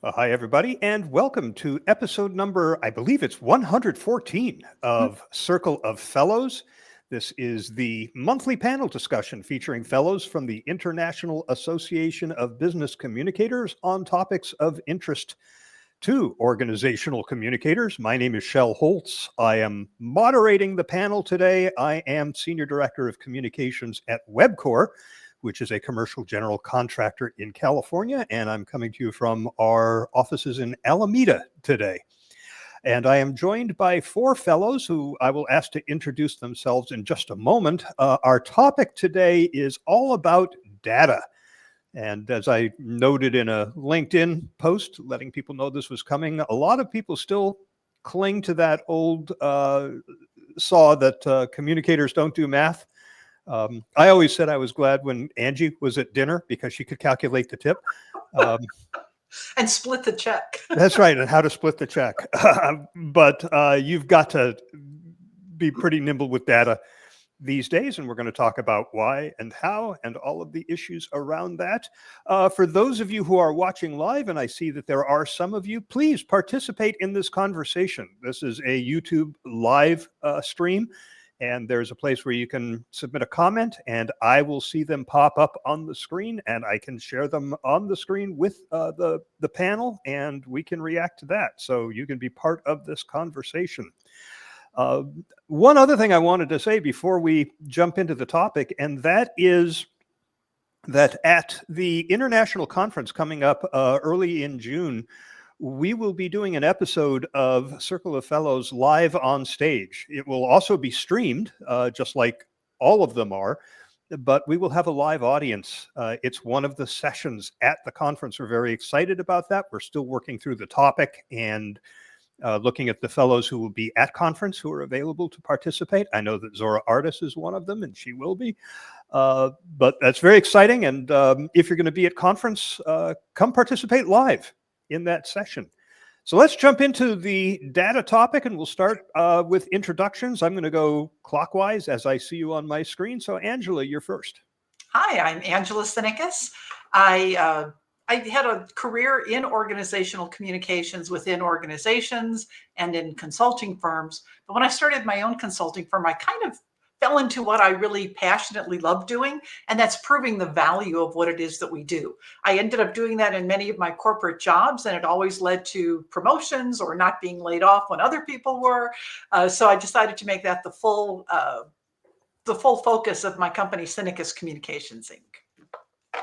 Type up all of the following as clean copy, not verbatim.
Hi, everybody, and welcome to episode number, I believe it's 114 of Circle of Fellows. This is the monthly panel discussion featuring fellows from the International Association of Business Communicators on topics of interest to organizational communicators. My name is Shel Holtz. I am moderating the panel today. I am Senior Director of Communications at Webcor, which is a commercial general contractor in California, and I'm coming to you from our offices in Alameda today. And I am joined by four fellows who I will ask to introduce themselves in just a moment. Our topic today is all about data. And as I noted in a LinkedIn post, letting people know this was coming, a lot of people still cling to that old saw that communicators don't do math. I always said I was glad when Angie was at dinner because she could calculate the tip. And split the check. That's right, and how to split the check. But you've got to be pretty nimble with data these days, and we're going to talk about why and how and all of the issues around that. For those of you who are watching live, and I see that there are some of you, please participate in this conversation. This is a YouTube live stream. And there's a place where you can submit a comment and I will see them pop up on the screen and I can share them on the screen with the panel and we can react to that. So you can be part of this conversation. One other thing I wanted to say before we jump into the topic, and that is that at the international conference coming up early in June, we will be doing an episode of Circle of Fellows live on stage. It will also be streamed, just like all of them are, but we will have a live audience. It's one of the sessions at the conference. We're very excited about that. We're still working through the topic and looking at the fellows who will be at conference who are available to participate. I know that Zora Artis is one of them, and she will be. But that's very exciting. And if you're going to be at conference, come participate live in that session. So let's jump into the data topic and we'll start with introductions. I'm going to go clockwise as I see you on my screen. So Angela, you're first. Hi, I'm Angela Sinicus. I had a career in organizational communications within organizations and in consulting firms. But when I started my own consulting firm, I kind of fell into what I really passionately love doing, and that's proving the value of what it is that we do. I ended up doing that in many of my corporate jobs, and it always led to promotions or not being laid off when other people were. So I decided to make that the full focus of my company, Sinicus Communications, Inc.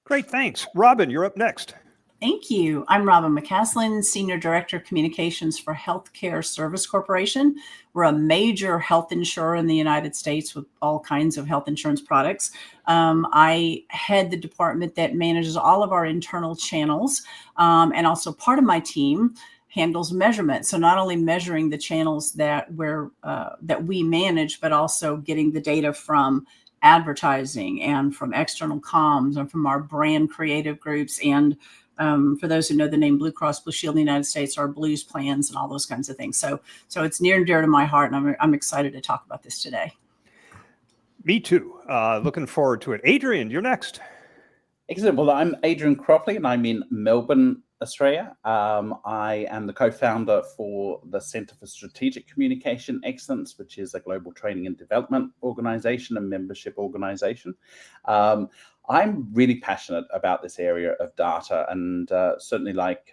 Great, thanks. Robin, you're up next. Thank you. I'm Robin McCaslin, Senior Director of Communications for Healthcare Service Corporation. We're a major health insurer in the United States with all kinds of health insurance products. I head the department that manages all of our internal channels, and also part of my team handles measurement. So not only measuring the channels that we manage, but also getting the data from advertising and from external comms and from our brand creative groups and for those who know the name Blue Cross Blue Shield in the United States, our Blues plans and all those kinds of things. So it's near and dear to my heart, and I'm excited to talk about this today. Me too. Looking forward to it. Adrian, you're next. Excellent. Well, I'm Adrian Cropley, and I'm in Melbourne, Australia. I am the co-founder for the Centre for Strategic Communication Excellence, which is a global training and development organization and membership organization. I'm really passionate about this area of data, and certainly like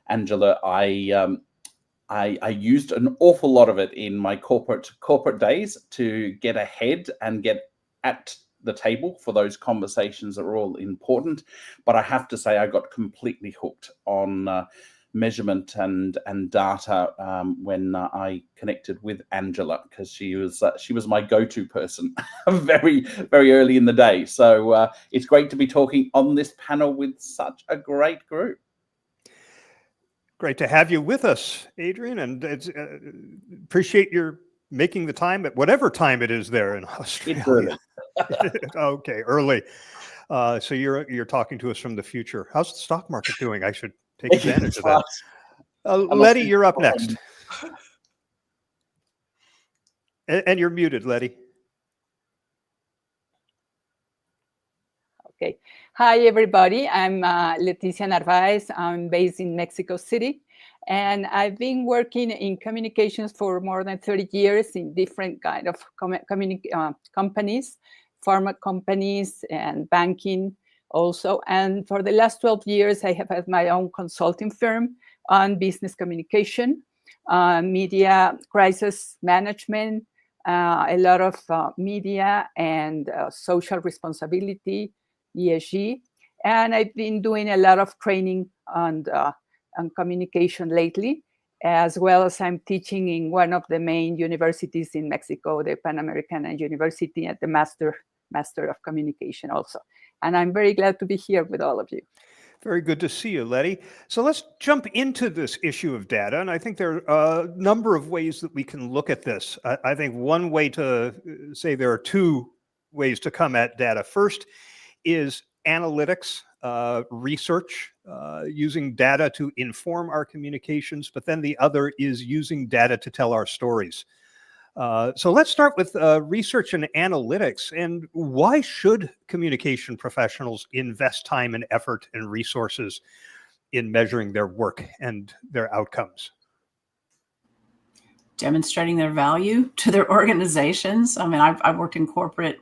Angela, I used an awful lot of it in my corporate days to get ahead and get at the table for those conversations that are all important. But I have to say I got completely hooked on measurement and data when I connected with Angela, because she was my go-to person very, very early in the day. So it's great to be talking on this panel with such a great group. Great to have you with us, Adrian, and it's, appreciate your making the time at whatever time it is there in Australia. It's early. Okay, early. So you're talking to us from the future. How's the stock market doing? I should take advantage of that. Letty, you're up next. And you're muted, Letty. Okay. Hi, everybody. I'm Leticia Narvaez. I'm based in Mexico City. And I've been working in communications for more than 30 years in different kind of companies, pharma companies and banking also. And for the last 12 years, I have had my own consulting firm on business communication, media crisis management, a lot of media and social responsibility, ESG. And I've been doing a lot of training on communication lately, as well as I'm teaching in one of the main universities in Mexico, the Pan American University, at the Master of Communication also. And I'm very glad to be here with all of you. Very good to see you, Letty. So let's jump into this issue of data. And I think there are a number of ways that we can look at this. I think one way to say there are two ways to come at data. First is analytics, research, using data to inform our communications. But then the other is using data to tell our stories. So let's start with research and analytics. And why should communication professionals invest time and effort and resources in measuring their work and their outcomes? Demonstrating their value to their organizations. I mean, I've worked in corporate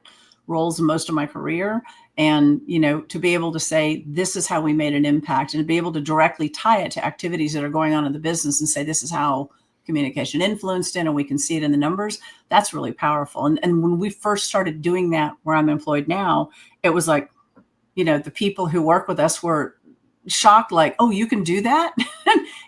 roles most of my career, and to be able to say this is how we made an impact, and to be able to directly tie it to activities that are going on in the business and say this is how communication influenced it, and we can see it in the numbers. That's really powerful. And when we first started doing that where I'm employed now, it was like, the people who work with us were shocked, like, oh, you can do that?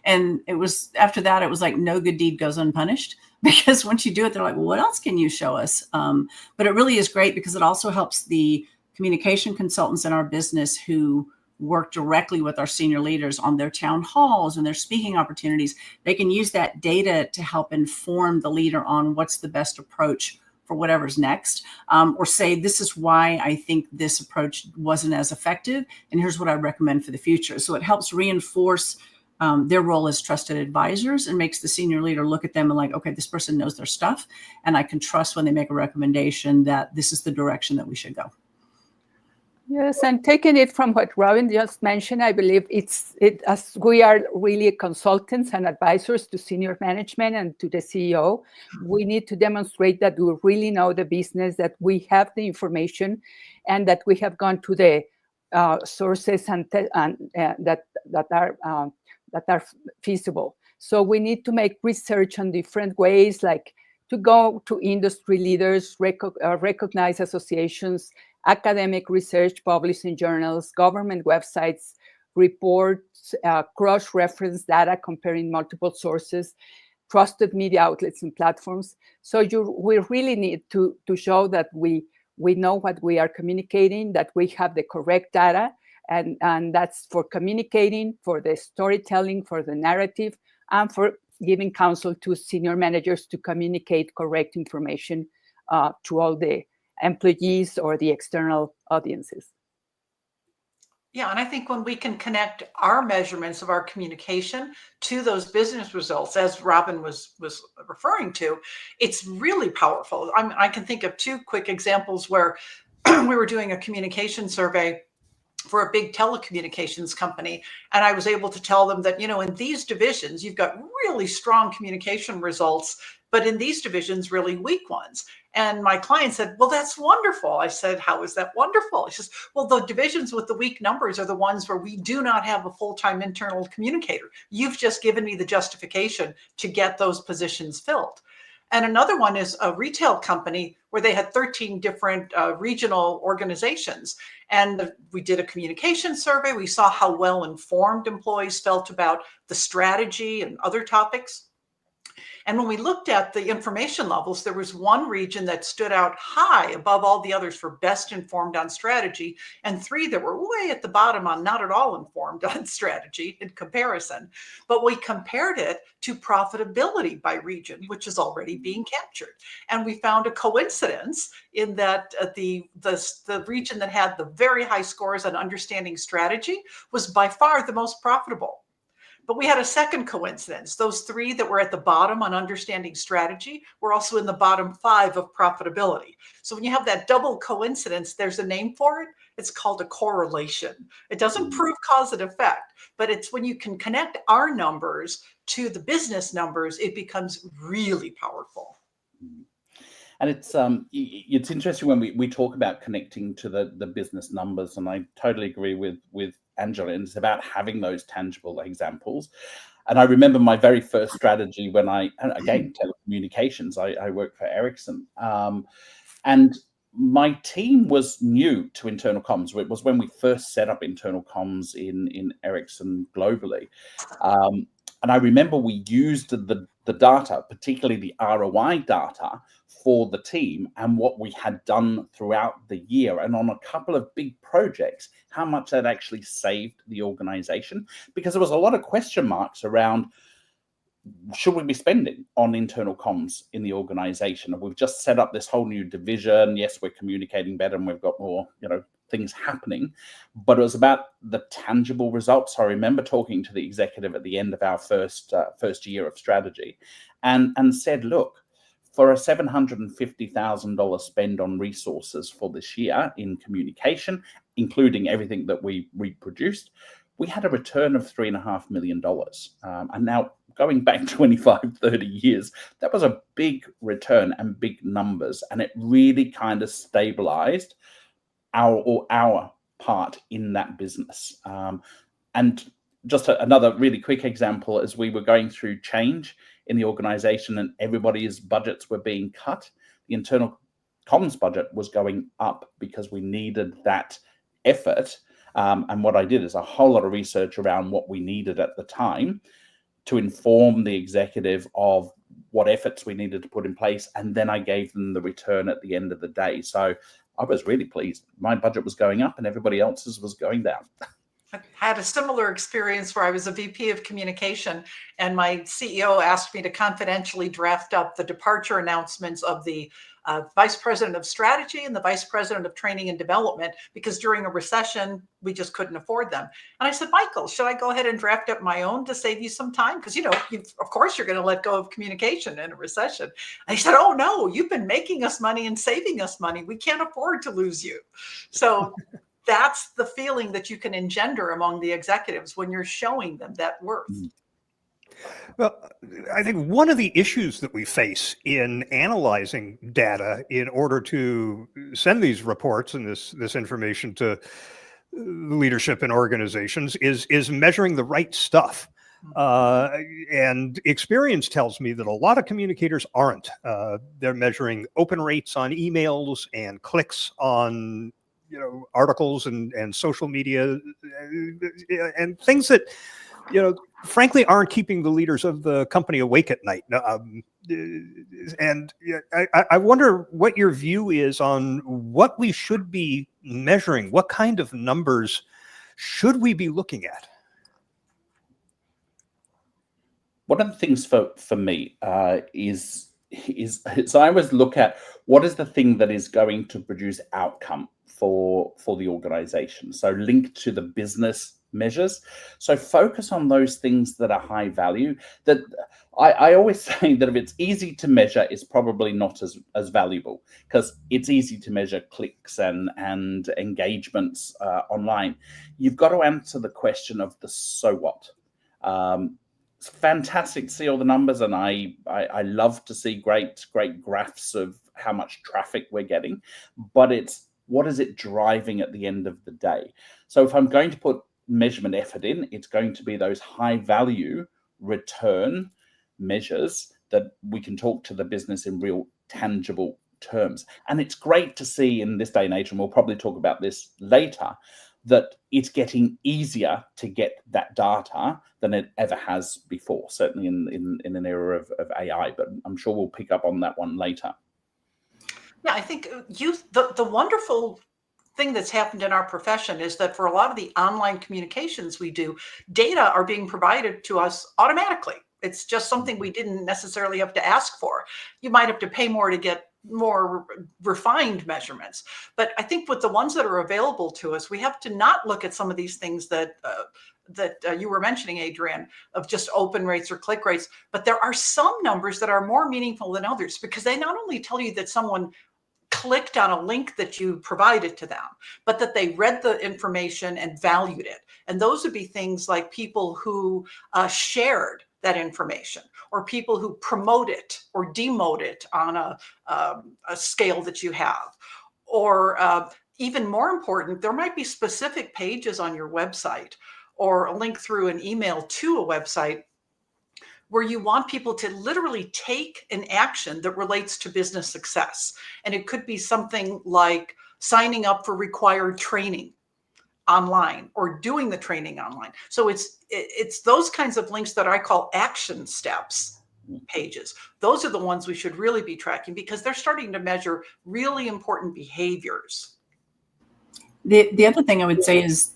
And it was after that, it was like no good deed goes unpunished, because once you do it, they're like, well, what else can you show us? But it really is great because it also helps the communication consultants in our business who work directly with our senior leaders on their town halls and their speaking opportunities. They can use that data to help inform the leader on what's the best approach for whatever's next, or say, this is why I think this approach wasn't as effective, and here's what I recommend for the future. So it helps reinforce their role as trusted advisors and makes the senior leader look at them and like, okay, this person knows their stuff, and I can trust when they make a recommendation that this is the direction that we should go. Yes, and taking it from what Robin just mentioned, I believe as we are really consultants and advisors to senior management and to the CEO, we need to demonstrate that we really know the business, that we have the information, and that we have gone to the sources that are feasible. So we need to make research on different ways, like to go to industry leaders, recognize associations, academic research published in journals, government websites, reports, cross-reference data comparing multiple sources, trusted media outlets and platforms. So we really need to show that we know what we are communicating, that we have the correct data, and that's for communicating, for the storytelling, for the narrative, and for giving counsel to senior managers to communicate correct information to all the employees or the external audiences. Yeah, and I think when we can connect our measurements of our communication to those business results, as Robin was referring to, it's really powerful. I can think of two quick examples where we were doing a communication survey for a big telecommunications company. And I was able to tell them that, in these divisions, you've got really strong communication results, but in these divisions, really weak ones. And my client said, well, that's wonderful. I said, how is that wonderful? He says, well, the divisions with the weak numbers are the ones where we do not have a full-time internal communicator. You've just given me the justification to get those positions filled. And another one is a retail company where they had 13 different regional organizations. And we did a communication survey. We saw how well informed employees felt about the strategy and other topics. And when we looked at the information levels, there was one region that stood out high above all the others for best informed on strategy, and 3 that were way at the bottom on not at all informed on strategy in comparison. But we compared it to profitability by region, which is already being captured. And we found a coincidence in that the region that had the very high scores on understanding strategy was by far the most profitable. But we had a second coincidence. Those 3 that were at the bottom on understanding strategy were also in the bottom 5 of profitability. So when you have that double coincidence, there's a name for it. It's called a correlation. It doesn't prove cause and effect, but it's when you can connect our numbers to the business numbers, it becomes really powerful. And it's interesting when we talk about connecting to the business numbers, and I totally agree with Angela. And it's about having those tangible examples. And I remember my very first strategy when and again, telecommunications, I worked for Ericsson. And my team was new to internal comms. It was when we first set up internal comms in Ericsson globally. And I remember we used the data, particularly the ROI data, for the team and what we had done throughout the year, and on a couple of big projects, how much that actually saved the organization, because there was a lot of question marks around, should we be spending on internal comms in the organization? And we've just set up this whole new division. Yes, we're communicating better and we've got more, things happening, but it was about the tangible results. I remember talking to the executive at the end of our first year of strategy and said, look, for a $750,000 spend on resources for this year in communication, including everything that we reproduced, we had a return of $3.5 million. And now going back 25, 30 years, that was a big return and big numbers. And it really kind of stabilized our part in that business. And just another really quick example, as we were going through change in the organization and everybody's budgets were being cut, the internal comms budget was going up because we needed that effort. And what I did is a whole lot of research around what we needed at the time to inform the executive of what efforts we needed to put in place. And then I gave them the return at the end of the day. So I was really pleased. My budget was going up and everybody else's was going down. I had a similar experience where I was a VP of communication and my CEO asked me to confidentially draft up the departure announcements of the vice president of strategy and the vice president of training and development, because during a recession, we just couldn't afford them. And I said, Michael, should I go ahead and draft up my own to save you some time? Because, of course, you're going to let go of communication in a recession. And he said, oh, no, you've been making us money and saving us money. We can't afford to lose you. So that's the feeling that you can engender among the executives when you're showing them that worth. Well, I think one of the issues that we face in analyzing data in order to send these reports and this information to leadership in organizations is measuring the right stuff. And experience tells me that a lot of communicators aren't. They're measuring open rates on emails and clicks on articles and social media and things that frankly aren't keeping the leaders of the company awake at night. And I wonder what your view is on what we should be measuring. What kind of numbers should we be looking at? One of the things for me is I always look at what is the thing that is going to produce outcome for the organization. So linked to the business measures. So focus on those things that are high value. That I always say that if it's easy to measure, it's probably not as valuable, because it's easy to measure clicks and engagements online. You've got to answer the question of the so what. It's fantastic to see all the numbers, and I love to see great graphs of how much traffic we're getting, but it's what is it driving at the end of the day? So if I'm going to put measurement effort in, it's going to be those high value return measures that we can talk to the business in real tangible terms. And it's great to see in this day and age, and we'll probably talk about this later, that it's getting easier to get that data than it ever has before, certainly in an era of AI, but I'm sure we'll pick up on that one later. Yeah, I think the wonderful thing that's happened in our profession is that for a lot of the online communications we do, data are being provided to us automatically. It's just something we didn't necessarily have to ask for. You might have to pay more to get more refined measurements. But I think with the ones that are available to us, we have to not look at some of these things that you were mentioning, Adrienne, of just open rates or click rates. But there are some numbers that are more meaningful than others, because they not only tell you that someone clicked on a link that you provided to them, but that they read the information and valued it. And those would be things like people who shared that information, or people who promote it or demote it on a scale that you have. Or even more important, there might be specific pages on your website or a link through an email to a website where you want people to literally take an action that relates to business success. And it could be something like signing up for required training online or doing the training online. So it's those kinds of links that I call action steps pages. Those are the ones we should really be tracking, because they're starting to measure really important behaviors. The other thing I would say is,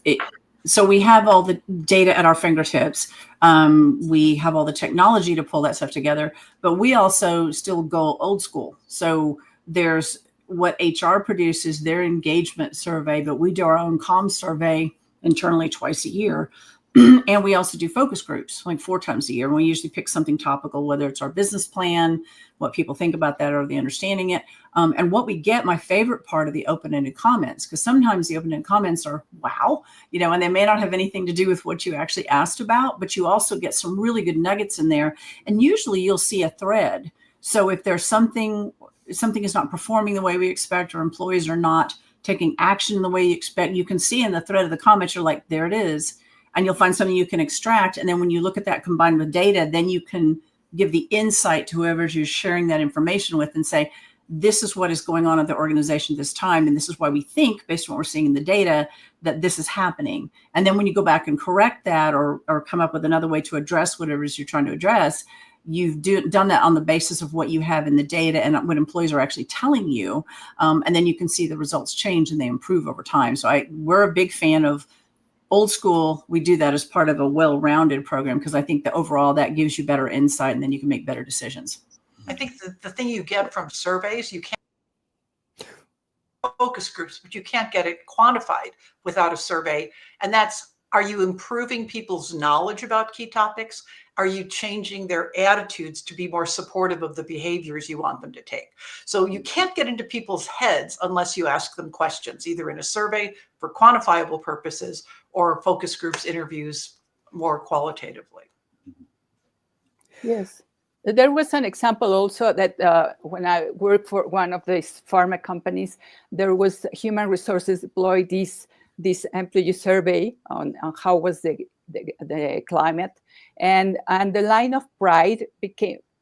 so we have all the data at our fingertips. We have all the technology to pull that stuff together, but we also still go old school. So there's what HR produces, their engagement survey, but we do our own comms survey internally twice a year. And we also do focus groups like 4 times a year. And we usually pick something topical, whether it's our business plan, what people think about that, or the understanding it. And what we get, my favorite part of the open-ended comments, because sometimes the open-ended comments are, wow, and they may not have anything to do with what you actually asked about, but you also get some really good nuggets in there. And usually you'll see a thread. So if there's something is not performing the way we expect, or employees are not taking action in the way you expect, you can see in the thread of the comments, you're like, there it is. And you'll find something you can extract. And then when you look at that combined with data, then you can give the insight to whoever you're sharing that information with and say, this is what is going on at the organization this time. And this is why we think, based on what we're seeing in the data, that this is happening. And then when you go back and correct that, or come up with another way to address whatever it is you're trying to address, you've done that on the basis of what you have in the data and what employees are actually telling you. And then you can see the results change and they improve over time. So we're a big fan of old school. We do that as part of a well-rounded program, because I think that overall that gives you better insight, and then you can make better decisions. I think the thing you get from surveys, you can't focus groups, but you can't get it quantified without a survey. And that's, are you improving people's knowledge about key topics? Are you changing their attitudes to be more supportive of the behaviors you want them to take? So you can't get into people's heads unless you ask them questions, either in a survey for quantifiable purposes or focus groups, interviews more qualitatively. Yes. There was an example also that when I worked for one of these pharma companies, there was human resources deployed this employee survey on how was the climate, and the line of pride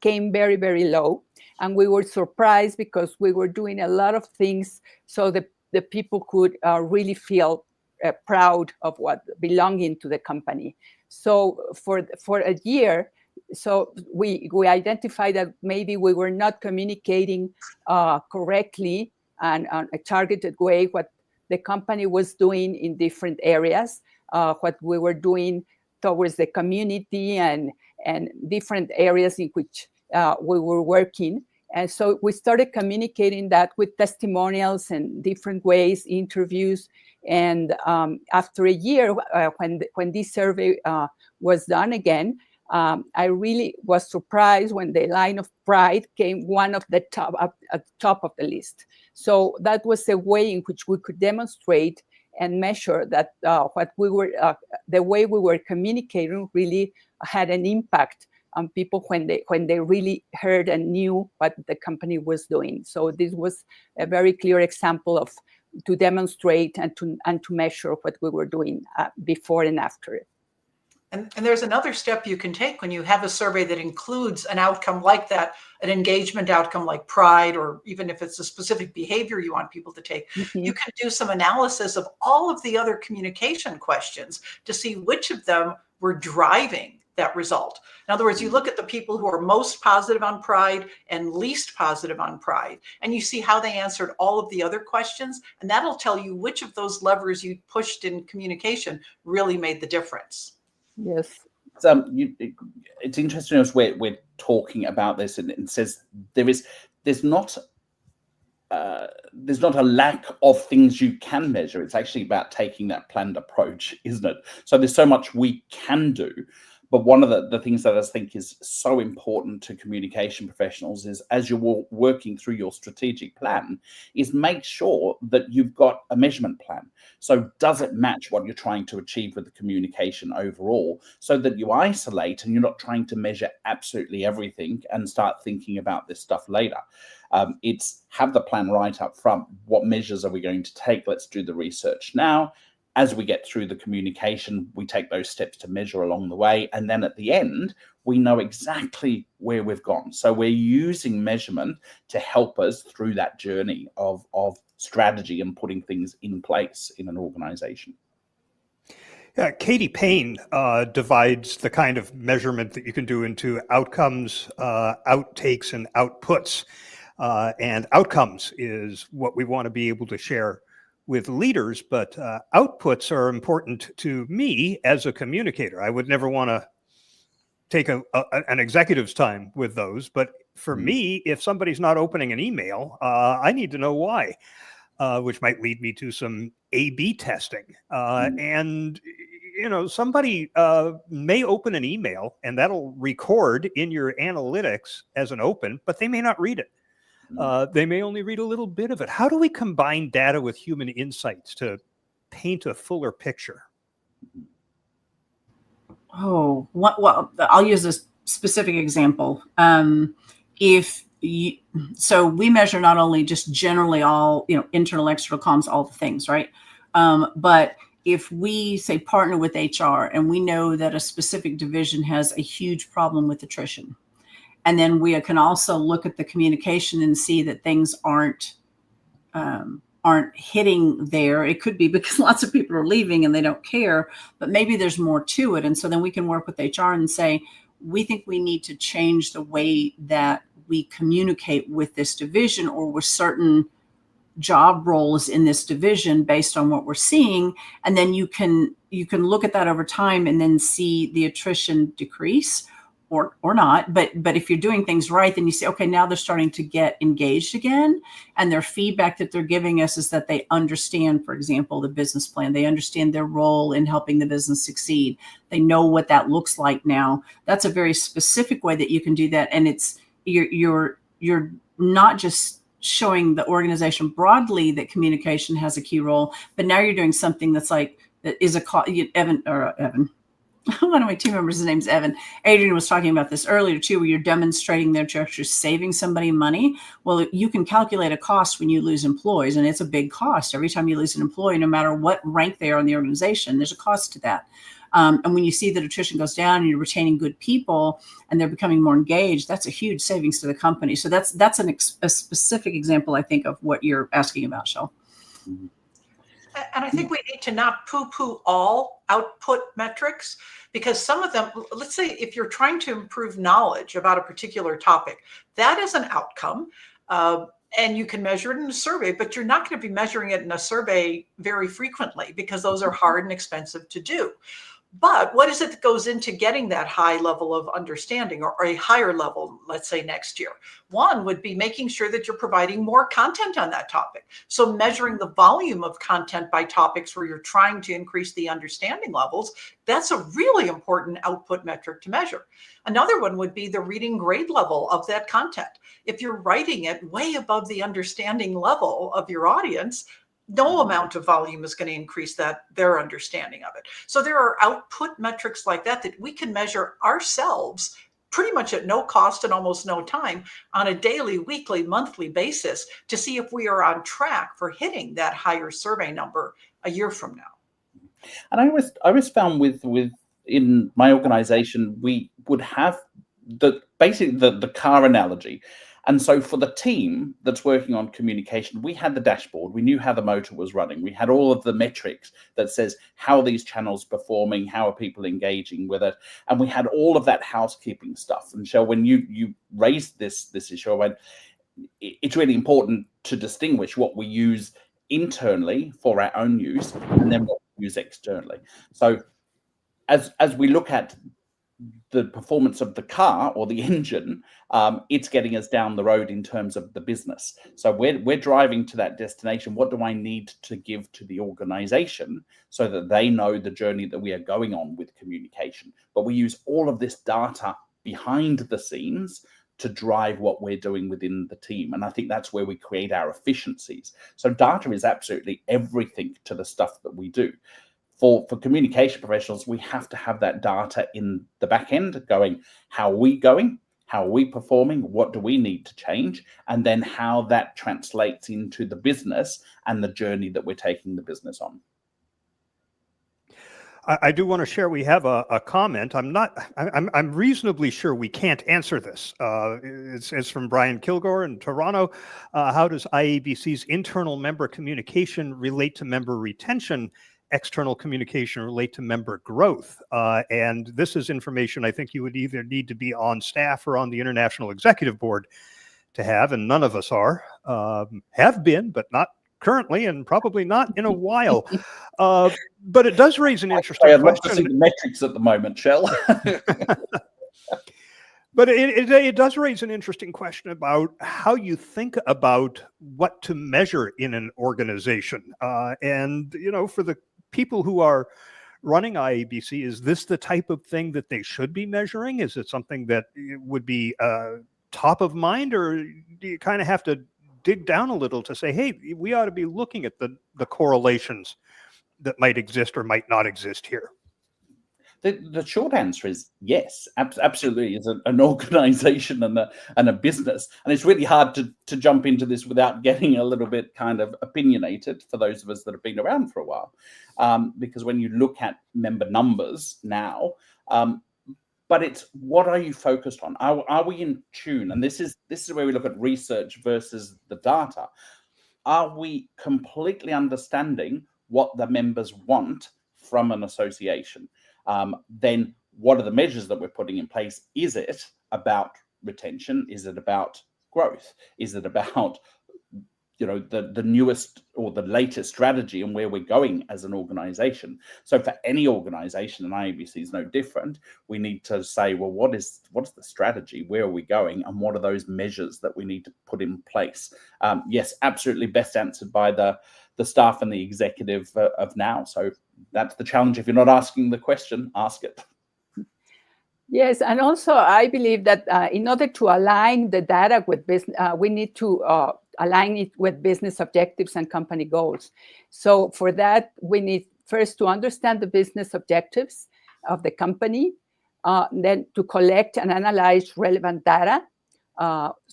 came very, very low, and we were surprised because we were doing a lot of things so the people could really feel proud of what belonging to the company. So for a year, so we identified that maybe we were not communicating correctly and a targeted way what the company was doing in different areas, what we were doing towards the community and different areas in which we were working. And so we started communicating that with testimonials and different ways, interviews. And after a year, when this survey was done again, I really was surprised when the line of pride came one of the top at the top of the list. So that was a way in which we could demonstrate and measure that what we were, the way we were communicating really had an impact on people when they really heard and knew what the company was doing. So this was a very clear example of to demonstrate and to measure what we were doing before and after it. And there's another step you can take when you have a survey that includes an outcome like that, an engagement outcome like pride, or even if it's a specific behavior you want people to take, you can do some analysis of all of the other communication questions to see which of them were driving that result. In other words, you look at the people who are most positive on pride and least positive on pride, and you see how they answered all of the other questions, and that'll tell you which of those levers you pushed in communication really made the difference. Yes. It's interesting as we're talking about this, and it says there's not a lack of things you can measure. It's actually about taking that planned approach, isn't it? So there's so much we can do, But one of the things that I think is so important to communication professionals is, as you're working through your strategic plan, is make sure that you've got a measurement plan. So does it match what you're trying to achieve with the communication overall, so that you isolate and you're not trying to measure absolutely everything and start thinking about this stuff later. It's have the plan right up front. What measures are we going to take? Let's do the research now. As we get through the communication, we take those steps to measure along the way. And then at the end, we know exactly where we've gone. So we're using measurement to help us through that journey of strategy and putting things in place in an organization. Yeah, Katie Payne divides the kind of measurement that you can do into outcomes, outtakes, and outputs. And outcomes is what we want to be able to share with leaders, but outputs are important to me as a communicator. I would never want to take an executive's time with those, but for me, if somebody's not opening an email, I need to know why, which might lead me to some A/B testing. And somebody may open an email and that'll record in your analytics as an open, but they may not read it. They may only read a little bit of it. How do we combine data with human insights to paint a fuller picture? Oh, well, I'll use a specific example. So we measure not only just generally all, internal, external comms, all the things, right? But if we say partner with HR and we know that a specific division has a huge problem with attrition, and then we can also look at the communication and see that things aren't hitting there. It could be because lots of people are leaving and they don't care, but maybe there's more to it. And so then we can work with HR and say, we think we need to change the way that we communicate with this division or with certain job roles in this division based on what we're seeing. And then you can look at that over time and then see the attrition decrease or not. But if you're doing things right, then you say, okay, now they're starting to get engaged again. And their feedback that they're giving us is that they understand, for example, the business plan. They understand their role in helping the business succeed. They know what that looks like now. That's a very specific way that you can do that. And you're not just showing the organization broadly that communication has a key role, but now you're doing something that's like, that is Evan. One of my team members, his name's Evan. Adrian was talking about this earlier too, where you're demonstrating that you're actually saving somebody money. Well, you can calculate a cost when you lose employees, and it's a big cost. Every time you lose an employee, no matter what rank they are in the organization, there's a cost to that. And when you see that attrition goes down and you're retaining good people and they're becoming more engaged, that's a huge savings to the company. So that's a specific example, I think, of what you're asking about, Shel. And I think we need to not poo-poo all output metrics, because some of them, let's say if you're trying to improve knowledge about a particular topic, that is an outcome. And you can measure it in a survey, but you're not going to be measuring it in a survey very frequently because those are hard and expensive to do. But what is it that goes into getting that high level of understanding, or a higher level, let's say next year? One would be making sure that you're providing more content on that topic. So measuring the volume of content by topics where you're trying to increase the understanding levels, that's a really important output metric to measure. Another one would be the reading grade level of that content. If you're writing it way above the understanding level of your audience, no amount of volume is going to increase their understanding of it. So there are output metrics like that we can measure ourselves pretty much at no cost and almost no time on a daily, weekly, monthly basis to see if we are on track for hitting that higher survey number a year from now. And I always found with in my organization, we would have basically the car analogy. And so for the team that's working on communication, we had the dashboard. We knew how the motor was running. We had all of the metrics that says how are these channels performing, how are people engaging with it. And we had all of that housekeeping stuff. And Shel, when you raised this issue, I went, it's really important to distinguish what we use internally for our own use and then what we use externally. So as we look at the performance of the car or the engine, it's getting us down the road in terms of the business. So we're driving to that destination. What do I need to give to the organization so that they know the journey that we are going on with communication? But we use all of this data behind the scenes to drive what we're doing within the team. And I think that's where we create our efficiencies. So data is absolutely everything to the stuff that we do. For communication professionals, we have to have that data in the back end going, how are we going? How are we performing? What do we need to change? And then how that translates into the business and the journey that we're taking the business on. I do want to share, we have a comment. I'm reasonably sure we can't answer this. It's from Brian Kilgore in Toronto. How does IABC's internal member communication relate to member retention? External communication relate to member growth? And this is information I think you would either need to be on staff or on the International Executive Board to have, and none of us are, have been, but not currently, and probably not in a while. But it does raise an interesting I'd love to see question. the metrics at the moment, Shell. But it does raise an interesting question about how you think about what to measure in an organization. And, you know, for the people who are running IABC, is this the type of thing that they should be measuring? Is it something that would be top of mind, or do you kind of have to dig down a little to say, hey, we ought to be looking at the correlations that might exist or might not exist here? The short answer is yes, absolutely. It's an organization and a business. And it's really hard to jump into this without getting a little bit kind of opinionated for those of us that have been around for a while. Because when you look at member numbers now, but it's what are you focused on? Are we in tune? And this is where we look at research versus the data. Are we completely understanding what the members want from an association? Then what are the measures that we're putting in place? Is it about retention? Is it about growth? Is it about, you know, the newest or the latest strategy and where we're going as an organization? So for any organization, and IABC is no different, we need to say, well, what's the strategy? Where are we going? And what are those measures that we need to put in place? Yes, absolutely best answered by the staff and the executive of now. So that's the challenge. If you're not asking the question, ask it. Yes, and also I believe that in order to align the data with business, we need to align it with business objectives and company goals. So for that, we need first to understand the business objectives of the company, then to collect and analyze relevant data,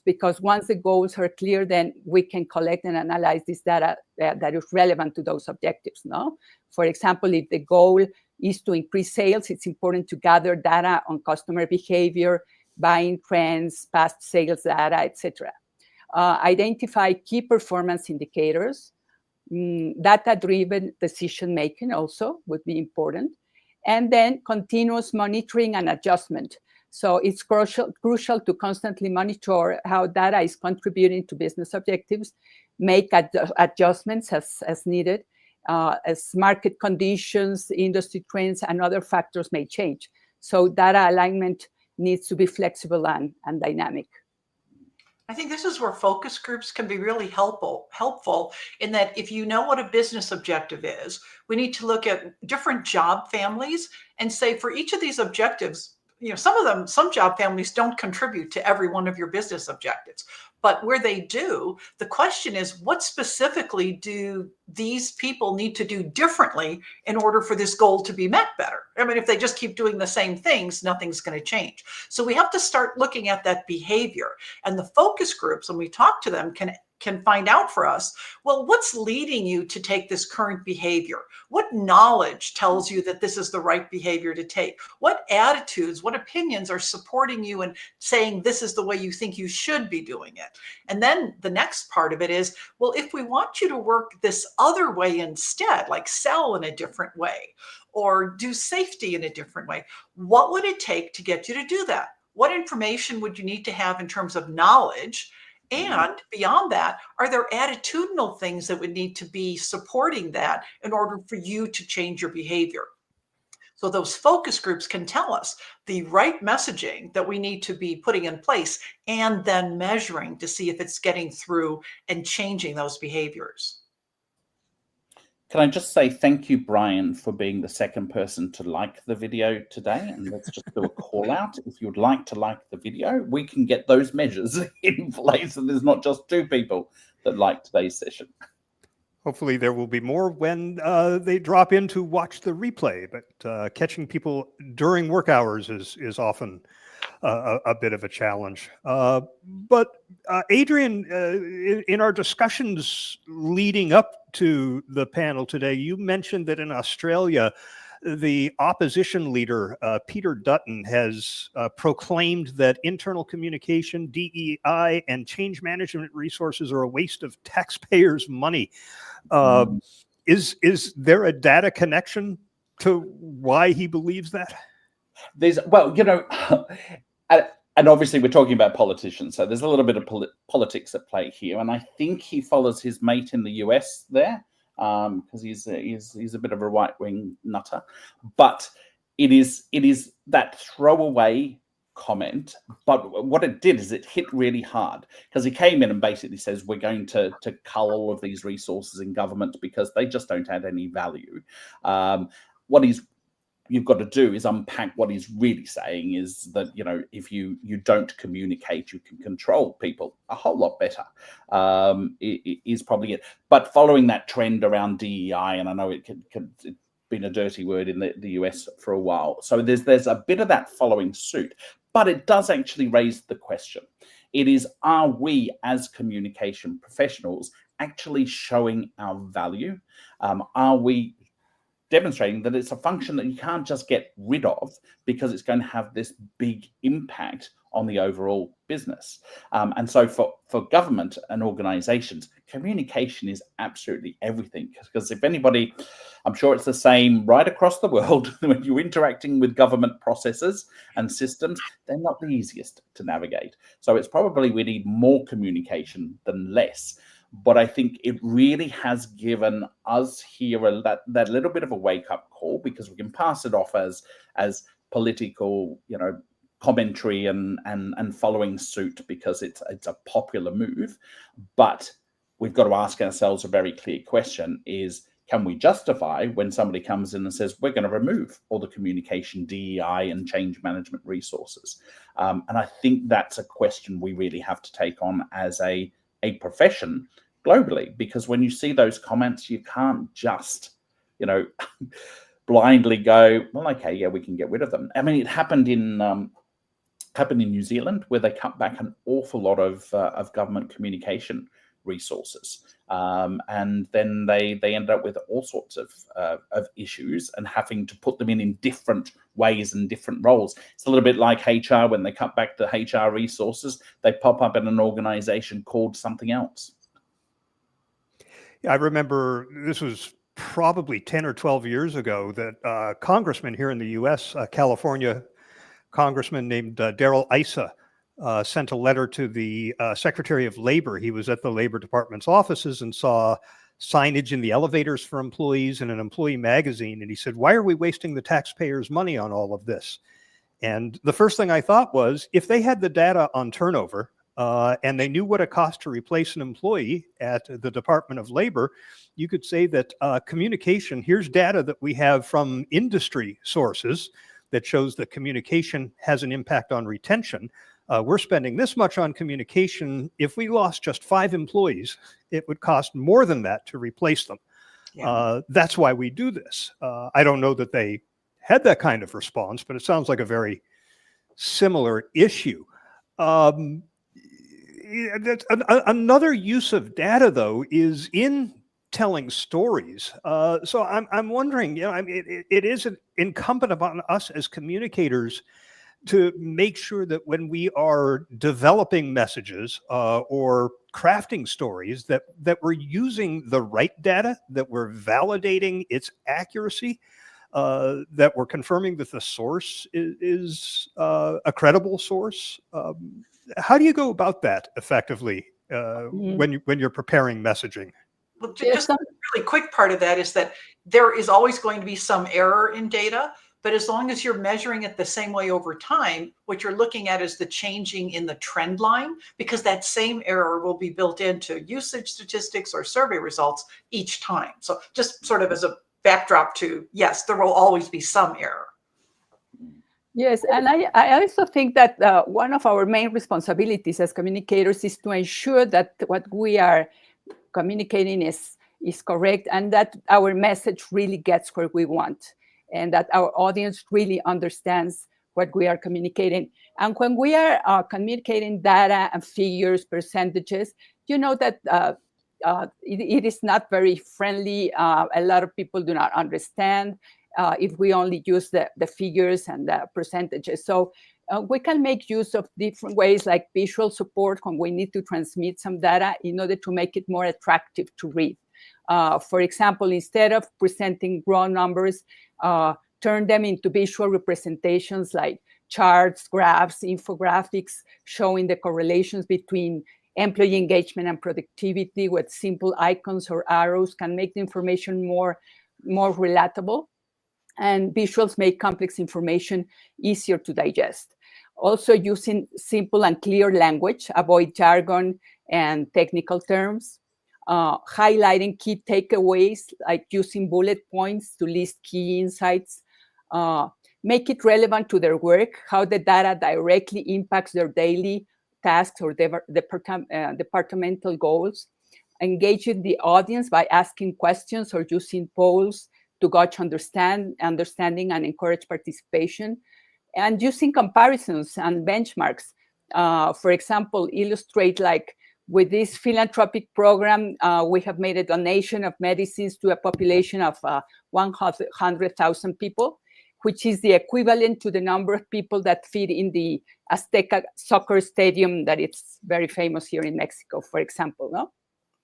because once the goals are clear, then we can collect and analyze this data that is relevant to those objectives. No, for example, if the goal is to increase sales, it's important to gather data on customer behavior, buying trends, past sales data, etc. Identify key performance indicators. Data-driven decision-making also would be important. And then continuous monitoring and adjustment. So it's crucial to constantly monitor how data is contributing to business objectives, make adjustments as needed, as market conditions, industry trends, and other factors may change. So data alignment needs to be flexible and dynamic. I think this is where focus groups can be really helpful in that if you know what a business objective is, we need to look at different job families and say for each of these objectives, you know, some job families don't contribute to every one of your business objectives, but where they do, the question is, what specifically do these people need to do differently in order for this goal to be met better? I mean, if they just keep doing the same things, nothing's going to change. So we have to start looking at that behavior, and the focus groups, when we talk to them, can find out for us, well, what's leading you to take this current behavior? What knowledge tells you that this is the right behavior to take? What attitudes, what opinions are supporting you and saying this is the way you think you should be doing it? And then the next part of it is, well, if we want you to work this other way instead, like sell in a different way or do safety in a different way, what would it take to get you to do that? What information would you need to have in terms of knowledge? And beyond that, are there attitudinal things that would need to be supporting that in order for you to change your behavior? So those focus groups can tell us the right messaging that we need to be putting in place and then measuring to see if it's getting through and changing those behaviors. Can I just say thank you, Brian, for being the second person to like the video today? And let's just do a call out. If you'd like to like the video, we can get those measures in place. And there's not just 2 people that like today's session. Hopefully there will be more when they drop in to watch the replay, but catching people during work hours is often a bit of a challenge. But Adrian, in our discussions leading up to the panel today, you mentioned that in Australia, the opposition leader, Peter Dutton, has proclaimed that internal communication, DEI, and change management resources are a waste of taxpayers' money. Is there a data connection to why he believes that? Well, and obviously we're talking about politicians, so there's a little bit of politics at play here. And I think he follows his mate in the US there, because he's a bit of a right-wing nutter. But it is that throwaway comment. But what it did is it hit really hard, because he came in and basically says we're going to cull all of these resources in government because they just don't add any value. What you've got to do is unpack what he's really saying is that, if you don't communicate, you can control people a whole lot better, is probably it. But following that trend around DEI, and I know it's been a dirty word in the US for a while, so there's a bit of that following suit, but it does actually raise the question. It is, are we as communication professionals actually showing our value? Are we demonstrating that it's a function that you can't just get rid of because it's going to have this big impact on the overall business? And so for government and organizations, communication is absolutely everything. Because if anybody, I'm sure it's the same right across the world, when you're interacting with government processes and systems, they're not the easiest to navigate. So it's probably we need more communication than less. But I think it really has given us here that little bit of a wake-up call, because we can pass it off as political, commentary and following suit because it's a popular move. But we've got to ask ourselves a very clear question: is can we justify when somebody comes in and says we're going to remove all the communication, DEI, and change management resources? And I think that's a question we really have to take on as a profession globally, because when you see those comments, you can't just, blindly go, well, okay, yeah, we can get rid of them. I mean, it happened in New Zealand, where they cut back an awful lot of government communication resources, and then they ended up with all sorts of issues and having to put them in different ways and different roles. It's a little bit like HR. When they cut back the HR resources, they pop up in an organization called something else. I remember this was probably 10 or 12 years ago that a congressman here in the U.S., California congressman named Darrell Issa, sent a letter to the Secretary of Labor. He was at the Labor Department's offices and saw signage in the elevators for employees in an employee magazine. And he said, why are we wasting the taxpayers' money on all of this? And the first thing I thought was, if they had the data on turnover, and they knew what it cost to replace an employee at the Department of Labor, you could say that communication, here's data that we have from industry sources that shows that communication has an impact on retention. We're spending this much on communication. If we lost just 5 employees, it would cost more than that to replace them. Yeah. That's why we do this. I don't know that they had that kind of response, but it sounds like a very similar issue. Another use of data, though, is in telling stories. So I'm wondering, it is incumbent upon us as communicators to make sure that when we are developing messages or crafting stories, that we're using the right data, that we're validating its accuracy, that we're confirming that the source is a credible source. How do you go about that effectively when you're preparing messaging? Well, just a really quick part of that is that there is always going to be some error in data, But as long as you're measuring it the same way over time, what you're looking at is the changing in the trend line, because that same error will be built into usage statistics or survey results each time. So just sort of as a backdrop to, yes, there will always be some error. Yes, and I also think that one of our main responsibilities as communicators is to ensure that what we are communicating is correct, and that our message really gets where we want, and that our audience really understands what we are communicating. And when we are communicating data and figures, percentages, you know that it is not very friendly. A lot of people do not understand if we only use the figures and the percentages. So we can make use of different ways, like visual support when we need to transmit some data in order to make it more attractive to read. For example, instead of presenting raw numbers, turn them into visual representations like charts, graphs, infographics, showing the correlations between employee engagement and productivity with simple icons or arrows can make the information more relatable. And visuals make complex information easier to digest. Also, using simple and clear language, avoid jargon and technical terms. Highlighting key takeaways, like using bullet points to list key insights. Make it relevant to their work, how the data directly impacts their daily tasks or departmental goals. Engaging the audience by asking questions or using polls to gauge understanding and encourage participation, and using comparisons and benchmarks. For example, illustrate, like with this philanthropic program, we have made a donation of medicines to a population of 100,000 people, which is the equivalent to the number of people that fit in the Azteca soccer stadium that it's very famous here in Mexico, for example, no?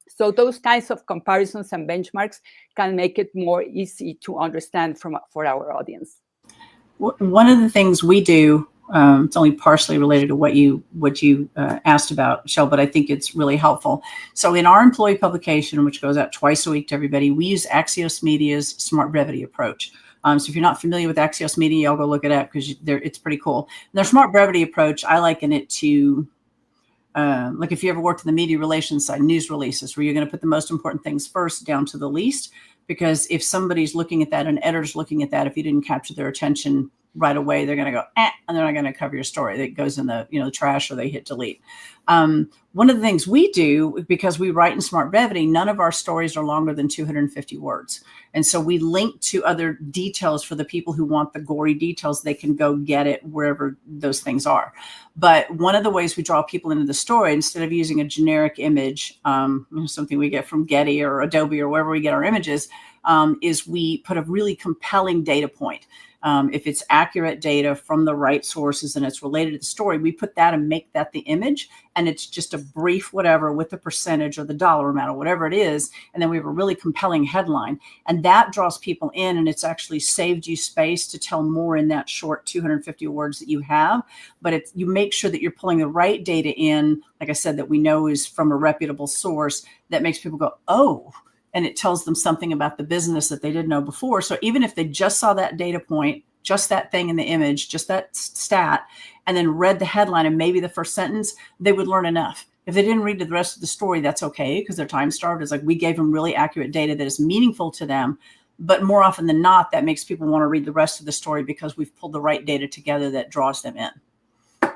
So those kinds of comparisons and benchmarks can make it more easy to understand for our audience. One of the things we do, it's only partially related to what you asked about, Shel, but I think it's really helpful. So in our employee publication, which goes out twice a week to everybody, we use Axios Media's smart brevity approach. So if you're not familiar with Axios Media, I'll go look it up because it's pretty cool. And their smart brevity approach, I liken it to like if you ever worked in the media relations side, news releases, where you're going to put the most important things first down to the least, because if somebody's looking at that, an editor's looking at that, if you didn't capture their attention right away, they're going to go, and they're not going to cover your story. That goes in the trash, or they hit delete. One of the things we do, because we write in smart brevity, none of our stories are longer than 250 words. And so we link to other details for the people who want the gory details. They can go get it wherever those things are. But one of the ways we draw people into the story, instead of using a generic image, something we get from Getty or Adobe or wherever we get our images, is we put a really compelling data point. If it's accurate data from the right sources and it's related to the story, we put that and make that the image. And it's just a brief whatever with the percentage or the dollar amount or whatever it is. And then we have a really compelling headline. And that draws people in, and it's actually saved you space to tell more in that short 250 words that you have. But you make sure that you're pulling the right data in, like I said, that we know is from a reputable source that makes people go, oh, and it tells them something about the business that they didn't know before. So even if they just saw that data point, just that thing in the image, just that stat, and then read the headline and maybe the first sentence, they would learn enough. If they didn't read the rest of the story, that's okay, because they're time starved. It's like we gave them really accurate data that is meaningful to them. But more often than not, that makes people want to read the rest of the story because we've pulled the right data together that draws them in.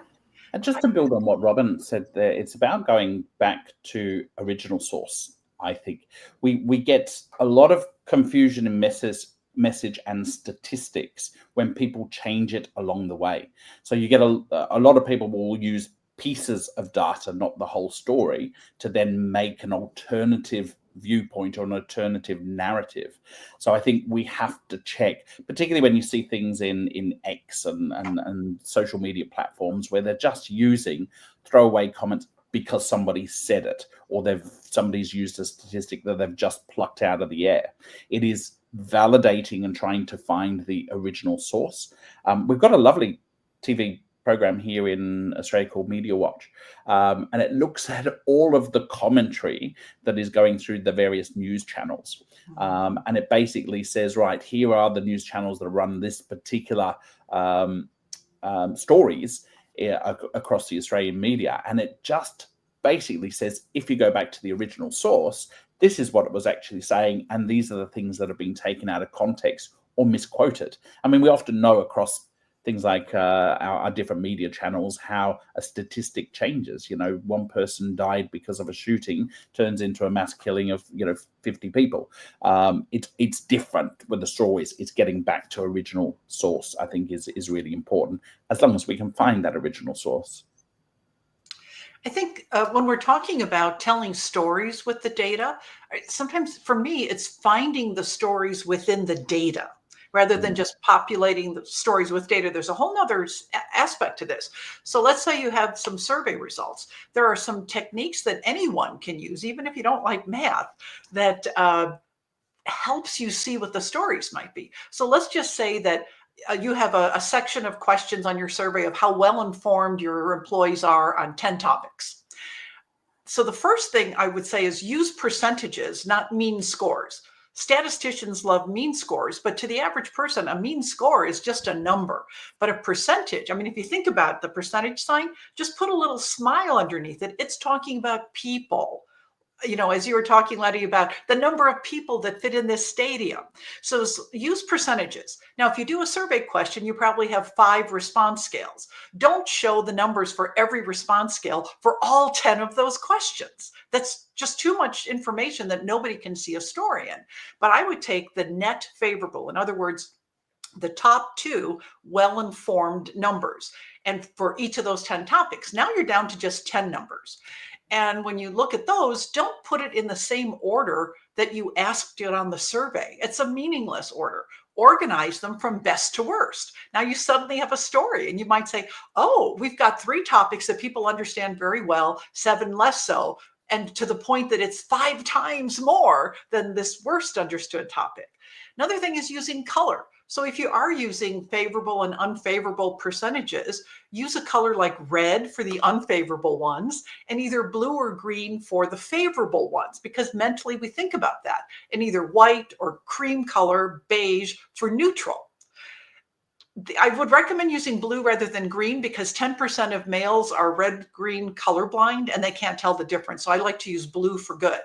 And just to build on what Robin said there, it's about going back to original source. I think we get a lot of confusion in message and statistics when people change it along the way. So you get a lot of people will use pieces of data, not the whole story, to then make an alternative viewpoint or an alternative narrative. So I think we have to check, particularly when you see things in X and social media platforms where they're just using throwaway comments because somebody said it, or somebody's used a statistic that they've just plucked out of the air. It is validating and trying to find the original source. We've got a lovely TV program here in Australia called Media Watch, and it looks at all of the commentary that is going through the various news channels. And it basically says, right, here are the news channels that run this particular stories across the Australian media. And it just basically says, if you go back to the original source, this is what it was actually saying, and these are the things that have been taken out of context or misquoted. I mean, we often know across things like our different media channels how a statistic changes. You know, one person died because of a shooting turns into a mass killing of 50 people. It's different with the stories. It's getting back to original source, I think, is really important, as long as we can find that original source. I think when we're talking about telling stories with the data, sometimes for me, it's finding the stories within the data rather than just populating the stories with data. There's a whole nother aspect to this. So let's say you have some survey results. There are some techniques that anyone can use, even if you don't like math, that helps you see what the stories might be. So let's just say that you have a section of questions on your survey of how well informed your employees are on 10 topics. So the first thing I would say is use percentages, not mean scores. Statisticians love mean scores, but to the average person, a mean score is just a number. But a percentage, I mean, if you think about the percentage sign, just put a little smile underneath it. It's talking about people. As you were talking, Letty, about the number of people that fit in this stadium. So use percentages. Now, if you do a survey question, you probably have 5 response scales. Don't show the numbers for every response scale for all 10 of those questions. That's just too much information that nobody can see a story in. But I would take the net favorable. In other words, the top 2 well-informed numbers. And for each of those 10 topics, now you're down to just 10 numbers. And when you look at those, don't put it in the same order that you asked it on the survey. It's a meaningless order. Organize them from best to worst. Now you suddenly have a story, and you might say, oh, we've got 3 topics that people understand very well, 7 less so, and to the point that it's 5 times more than this worst understood topic. Another thing is using color. So if you are using favorable and unfavorable percentages, use a color like red for the unfavorable ones and either blue or green for the favorable ones, because mentally we think about that, and either white or cream color, beige for neutral. I would recommend using blue rather than green because 10% of males are red-green colorblind and they can't tell the difference. So I like to use blue for good.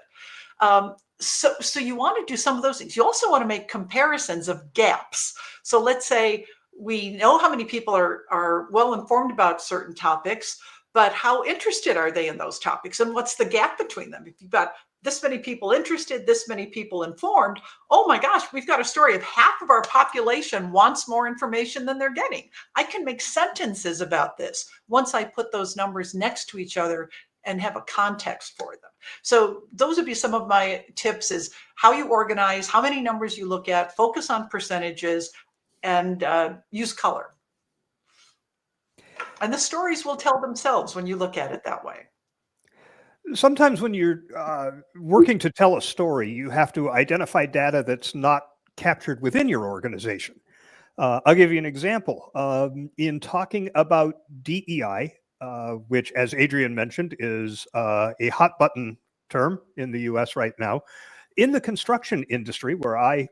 So you want to do some of those things. You also want to make comparisons of gaps. So let's say we know how many people are well informed about certain topics, but how interested are they in those topics? And what's the gap between them? If you've got this many people interested, this many people informed, oh my gosh, we've got a story of half of our population wants more information than they're getting. I can make sentences about this once I put those numbers next to each other and have a context for them. So those would be some of my tips: is how you organize, how many numbers you look at, focus on percentages, and use color. And the stories will tell themselves when you look at it that way. Sometimes when you're working to tell a story, you have to identify data that's not captured within your organization. I'll give you an example. In talking about DEI, which, as Adrian mentioned, is a hot button term in the US right now. In the construction industry, where I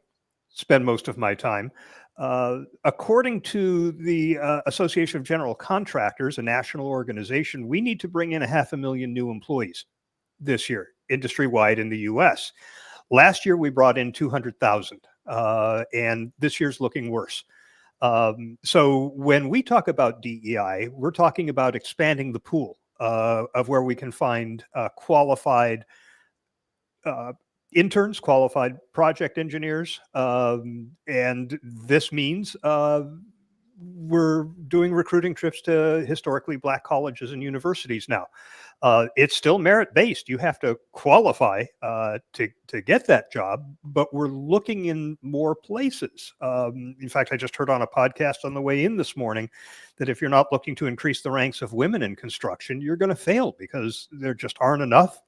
spend most of my time, according to the Association of General Contractors, a national organization, we need to bring in 500,000 new employees this year, industry-wide in the US. Last year, we brought in 200,000, and this year's looking worse. So when we talk about DEI, we're talking about expanding the pool of where we can find qualified interns, qualified project engineers. And this means we're doing recruiting trips to historically Black colleges and universities now. It's still merit-based. You have to qualify to get that job, but we're looking in more places. In fact, I just heard on a podcast on the way in this morning that if you're not looking to increase the ranks of women in construction, you're going to fail because there just aren't enough,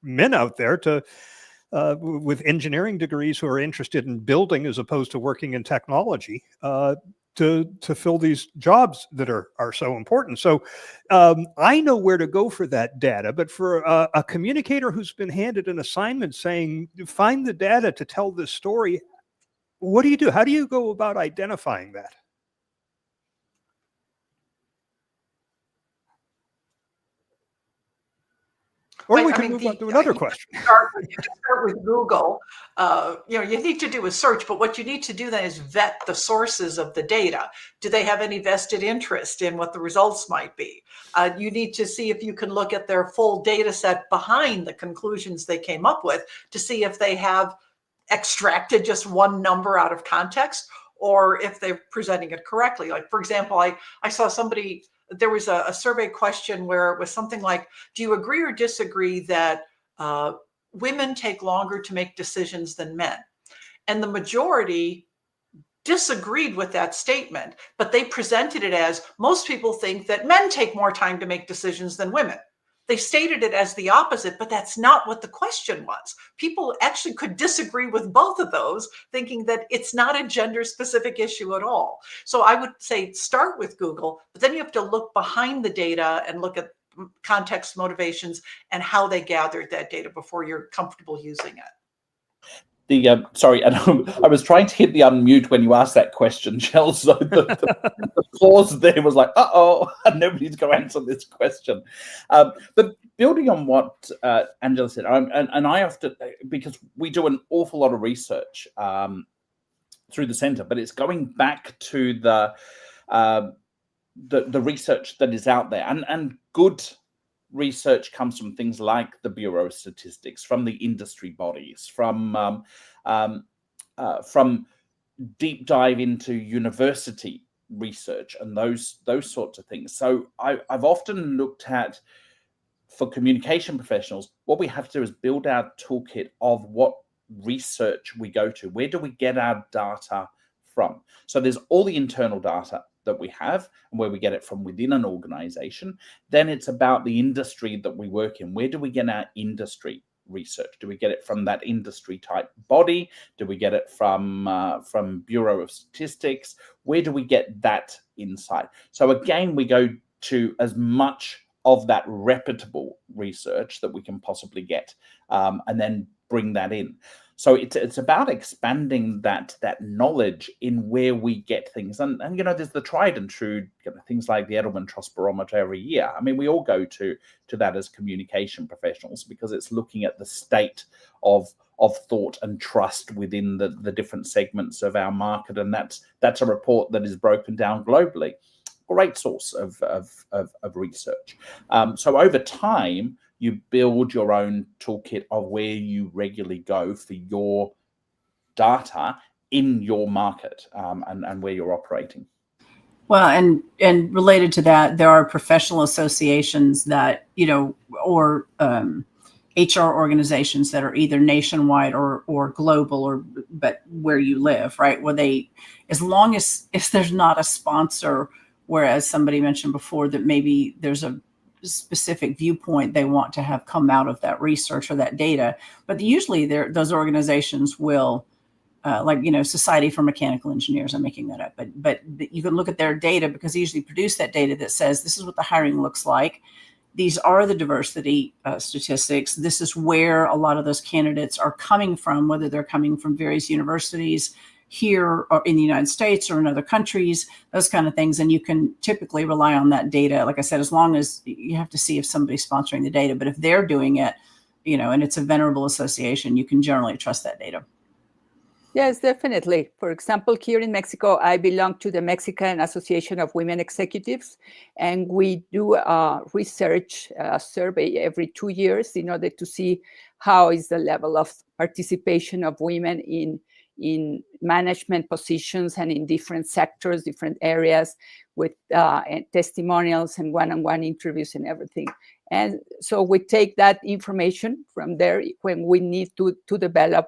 men out there to with engineering degrees who are interested in building as opposed to working in technology to fill these jobs that are so important. So I know where to go for that data, but for a communicator who's been handed an assignment saying, find the data to tell this story, what do you do? How do you go about identifying that? Or we can move on to another question. You can start with Google. You need to do a search, but what you need to do then is vet the sources of the data. Do they have any vested interest in what the results might be? You need to see if you can look at their full data set behind the conclusions they came up with to see if they have extracted just one number out of context or if they're presenting it correctly. Like, for example, I saw somebody, there was a survey question where it was something like, do you agree or disagree that women take longer to make decisions than men? And the majority disagreed with that statement, but they presented it as most people think that men take more time to make decisions than women. They stated it as the opposite, but that's not what the question was. People actually could disagree with both of those, thinking that it's not a gender-specific issue at all. So I would say start with Google, but then you have to look behind the data and look at context, motivations, and how they gathered that data before you're comfortable using it. Sorry, and I was trying to hit the unmute when you asked that question, Shell. So the pause there was like, nobody's going to answer this question. But building on what Angela said, and I often, because we do an awful lot of research through the center, but it's going back to the research that is out there, and good research comes from things like the Bureau of Statistics, from the industry bodies, from deep dive into university research and those sorts of things. So I've often looked at, for communication professionals, what we have to do is build our toolkit of what research we go to. Where do we get our data from? So there's all the internal data that we have and where we get it from within an organization. Then it's about the industry that we work in. Where do we get our industry research? Do we get it from that industry type body? Do we get it from Bureau of Statistics? Where do we get that insight? So again, we go to as much of that reputable research that we can possibly get, and then bring that in. So it's about expanding that knowledge in where we get things. And there's the tried and true things like the Edelman Trust Barometer every year. I mean, we all go to that as communication professionals because it's looking at the state of thought and trust within the different segments of our market. And that's a report that is broken down globally. Great source of research. So over time, you build your own toolkit of where you regularly go for your data in your market, and where you're operating. Well, and related to that, there are professional associations that, or HR organizations that are either nationwide or global, but where you live, right? Where they, as long as if there's not a sponsor, whereas somebody mentioned before that maybe there's a specific viewpoint they want to have come out of that research or that data, but usually those organizations will, Society for Mechanical Engineers, I'm making that up, but you can look at their data because they usually produce that data that says this is what the hiring looks like. These are the diversity statistics. This is where a lot of those candidates are coming from, whether they're coming from various universities here or in the United States or in other countries, those kind of things. And you can typically rely on that data. Like I said, as long as you have to see if somebody's sponsoring the data, but if they're doing it, and it's a venerable association, you can generally trust that data. Yes, definitely. For example, here in Mexico, I belong to the Mexican Association of Women Executives, and we do a research survey every 2 years in order to see how is the level of participation of women in management positions and in different sectors, different areas, with testimonials and one-on-one interviews and everything. And so we take that information from there when we need to develop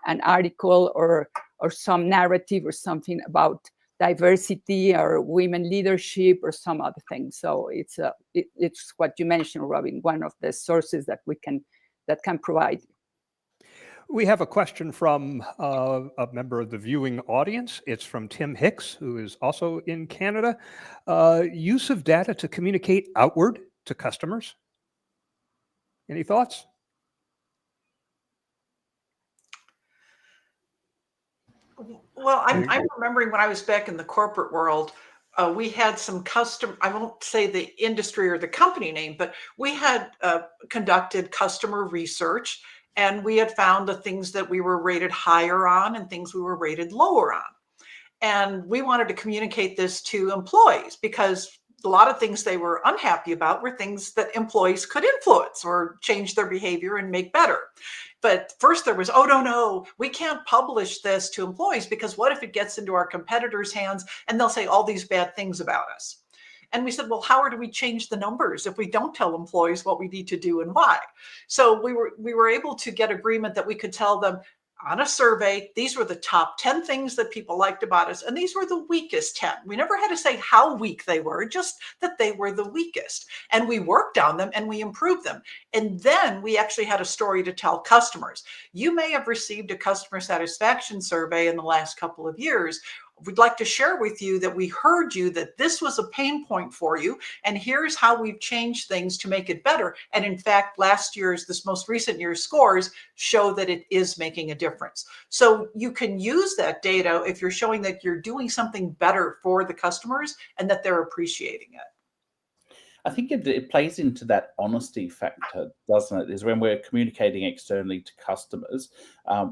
an article or some narrative or something about diversity or women leadership or some other thing. So it's what you mentioned, Robin, one of the sources that can provide. We have a question from a member of the viewing audience. It's from Tim Hicks, who is also in Canada. Use of data to communicate outward to customers. Any thoughts? Well, I'm remembering when I was back in the corporate world, we had some I won't say the industry or the company name, but we had conducted customer research, and we had found the things that we were rated higher on and things we were rated lower on. And we wanted to communicate this to employees because a lot of things they were unhappy about were things that employees could influence or change their behavior and make better. But first there was, oh, no, we can't publish this to employees because what if it gets into our competitors' hands and they'll say all these bad things about us? And we said, well, how do we change the numbers if we don't tell employees what we need to do and why? So we were able to get agreement that we could tell them, on a survey, these were the top 10 things that people liked about us, and these were the weakest 10. We never had to say how weak they were, just that they were the weakest. And we worked on them and we improved them. And then we actually had a story to tell customers. You may have received a customer satisfaction survey in the last couple of years. We'd like to share with you that we heard you, that this was a pain point for you, and here's how we've changed things to make it better. And in fact, this most recent year's scores show that it is making a difference. So you can use that data if you're showing that you're doing something better for the customers and that they're appreciating it. I think it plays into that honesty factor, doesn't it? Is when we're communicating externally to customers,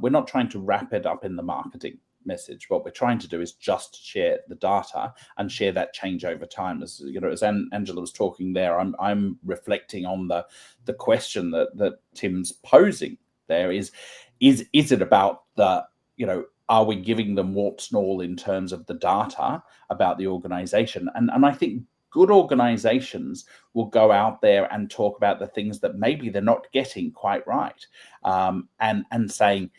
we're not trying to wrap it up in the marketing message. What we're trying to do is just share the data and share that change over time. As you know, as Angela was talking there, I'm reflecting on the question that Tim's posing there is it about the, are we giving them warts and all in terms of the data about the organization? And I think good organizations will go out there and talk about the things that maybe they're not getting quite right, and saying,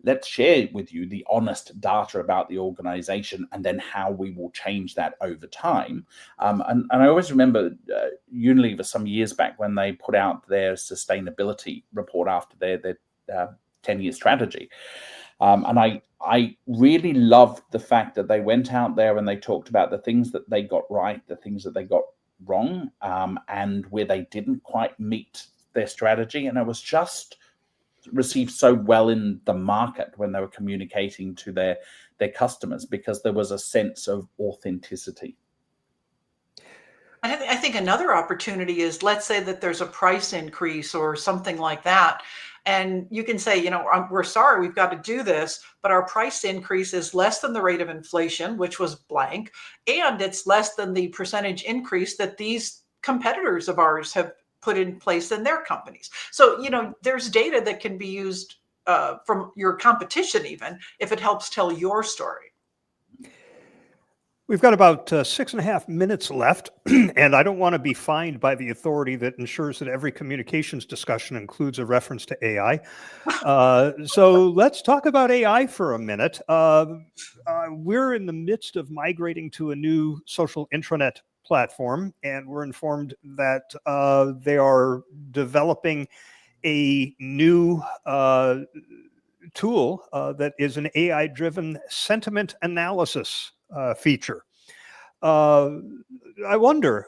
let's share with you the honest data about the organization and then how we will change that over time. And I always remember Unilever some years back when they put out their sustainability report after their 10-year strategy. And I really loved the fact that they went out there and they talked about the things that they got right, the things that they got wrong, and where they didn't quite meet their strategy. And it was just received so well in the market when they were communicating to their customers, because there was a sense of authenticity. I think another opportunity is, let's say that there's a price increase or something like that. And you can say, we're sorry, we've got to do this, but our price increase is less than the rate of inflation, which was blank, and it's less than the percentage increase that these competitors of ours have put in place in their companies. So, there's data that can be used from your competition, even if it helps tell your story. We've got about 6.5 minutes left, and I don't want to be fined by the authority that ensures that every communications discussion includes a reference to AI. So let's talk about AI for a minute. We're in the midst of migrating to a new social intranet platform, and we're informed that they are developing a new tool that is an AI-driven sentiment analysis feature. I wonder,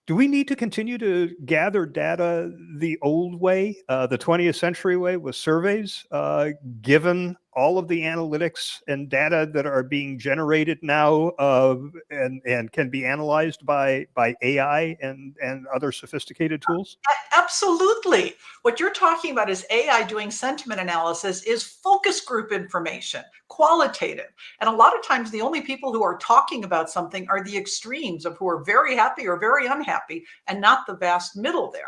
do we need to continue to gather data the old way, the 20th century way, with surveys, given all of the analytics and data that are being generated now and can be analyzed by AI and other sophisticated tools? Absolutely. What you're talking about is AI doing sentiment analysis is focus group information, qualitative. And a lot of times the only people who are talking about something are the extremes of who are very happy or very unhappy, and not the vast middle there.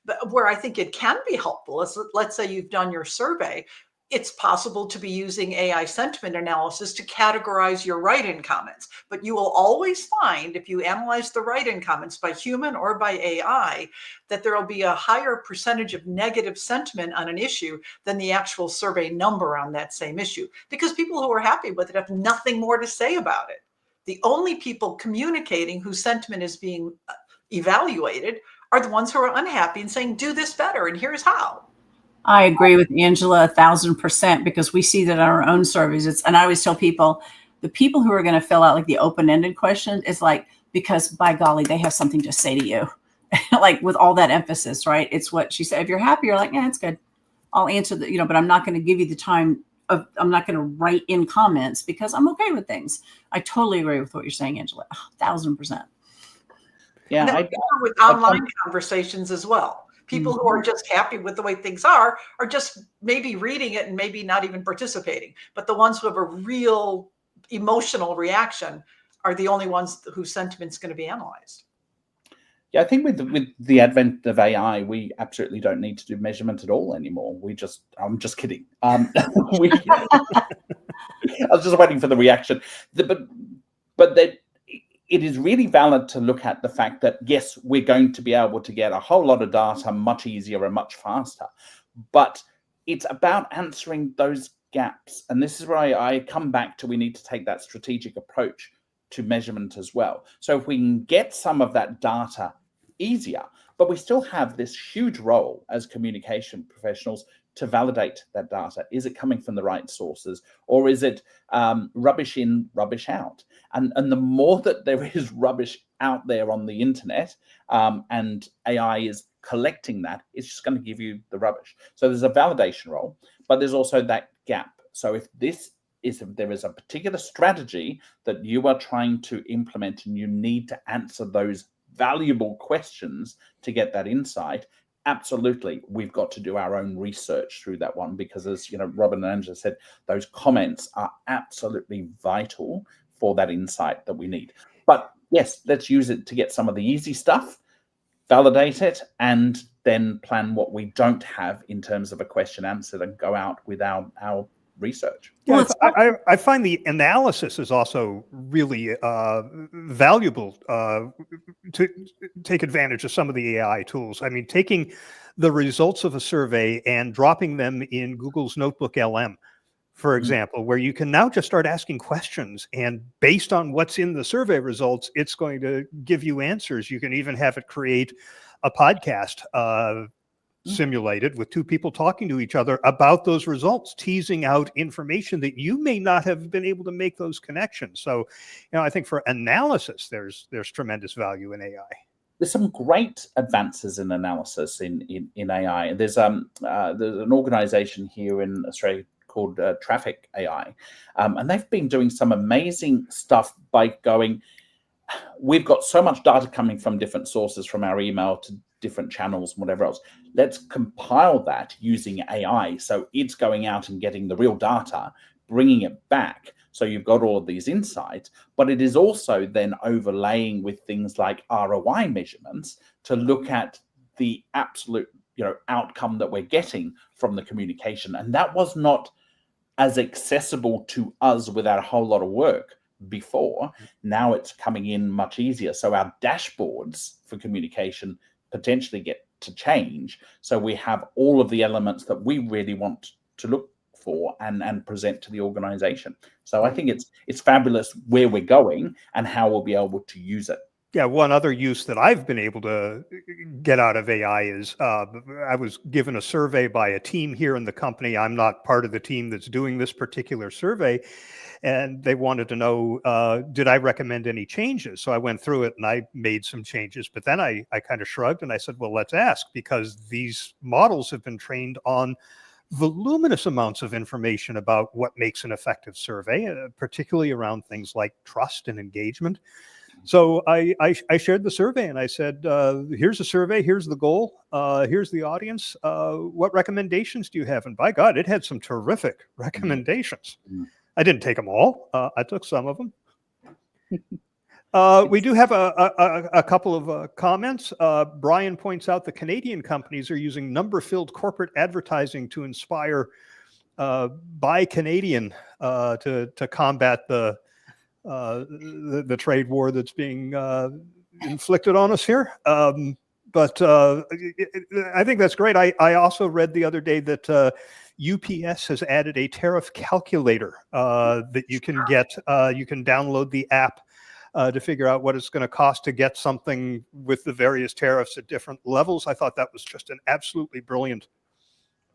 But where I think it can be helpful is, let's say you've done your survey, it's possible to be using AI sentiment analysis to categorize your write-in comments. But you will always find, if you analyze the write-in comments by human or by AI, that there will be a higher percentage of negative sentiment on an issue than the actual survey number on that same issue, because people who are happy with it have nothing more to say about it. The only people communicating whose sentiment is being evaluated are the ones who are unhappy and saying, do this better, and here's how. I agree with Angela 1,000% because we see that in our own surveys. And I always tell people, the people who are going to fill out like the open-ended question is like, because by golly, they have something to say to you, like with all that emphasis, right? It's what she said. If you're happy, you're like, yeah, it's good. I'll answer the, but I'm not going to give you the time of, I'm not going to write in comments because I'm okay with things. I totally agree with what you're saying, Angela, 1,000%. Yeah, Yeah, with online conversations as well. People who are just happy with the way things are just maybe reading it and maybe not even participating. But the ones who have a real emotional reaction are the only ones whose sentiment's going to be analyzed. Yeah, I think with the advent of AI, we absolutely don't need to do measurement at all anymore. I'm just kidding. I was just waiting for the reaction. But that it is really valid to look at the fact that, yes, we're going to be able to get a whole lot of data much easier and much faster. But it's about answering those gaps. And this is where I come back to, we need to take that strategic approach to measurement as well. So if we can get some of that data easier, but we still have this huge role as communication professionals to validate that data. Is it coming from the right sources, or is it rubbish in, rubbish out? And the more that there is rubbish out there on the internet, and AI is collecting that, it's just going to give you the rubbish. So there's a validation role, but there's also that gap. So if there is a particular strategy that you are trying to implement and you need to answer those valuable questions to get that insight, absolutely, we've got to do our own research through that one, because as Robin and Angela said, those comments are absolutely vital for that insight that we need. But yes, let's use it to get some of the easy stuff, validate it, and then plan what we don't have in terms of a question answered and go out with our research. Yeah, I find the analysis is also really valuable to take advantage of some of the AI tools. I mean, taking the results of a survey and dropping them in Google's Notebook LM, for example, where you can now just start asking questions, and based on what's in the survey results, it's going to give you answers. You can even have it create a podcast simulated with two people talking to each other about those results, teasing out information that you may not have been able to make those connections. So, I think for analysis, there's tremendous value in AI. There's some great advances in analysis in AI. There's an organization here in Australia called Traffic AI, and they've been doing some amazing stuff by going, we've got so much data coming from different sources, from our email to different channels and whatever else. Let's compile that using AI. So it's going out and getting the real data, bringing it back. So you've got all of these insights, but it is also then overlaying with things like ROI measurements to look at the absolute, outcome that we're getting from the communication. And that was not as accessible to us without a whole lot of work before. Now it's coming in much easier. So our dashboards for communication potentially get to change. So we have all of the elements that we really want to look for and present to the organization. So I think it's fabulous where we're going and how we'll be able to use it. Yeah, one other use that I've been able to get out of AI is I was given a survey by a team here in the company. I'm not part of the team that's doing this particular survey. And they wanted to know, did I recommend any changes? So I went through it and I made some changes. But then I kind of shrugged and I said, well, let's ask, because these models have been trained on voluminous amounts of information about what makes an effective survey, particularly around things like trust and engagement. So I shared the survey and I said, here's a survey, here's the goal, here's the audience. What recommendations do you have? And by God, it had some terrific recommendations. I didn't take them all. I took some of them. We do have a couple of comments. Brian points out the Canadian companies are using number-filled corporate advertising to inspire Buy Canadian to combat the trade war that's being inflicted on us here. But I think that's great. I also read the other day that UPS has added a tariff calculator that you can get. You can download the app to figure out what it's going to cost to get something with the various tariffs at different levels. I thought that was just an absolutely brilliant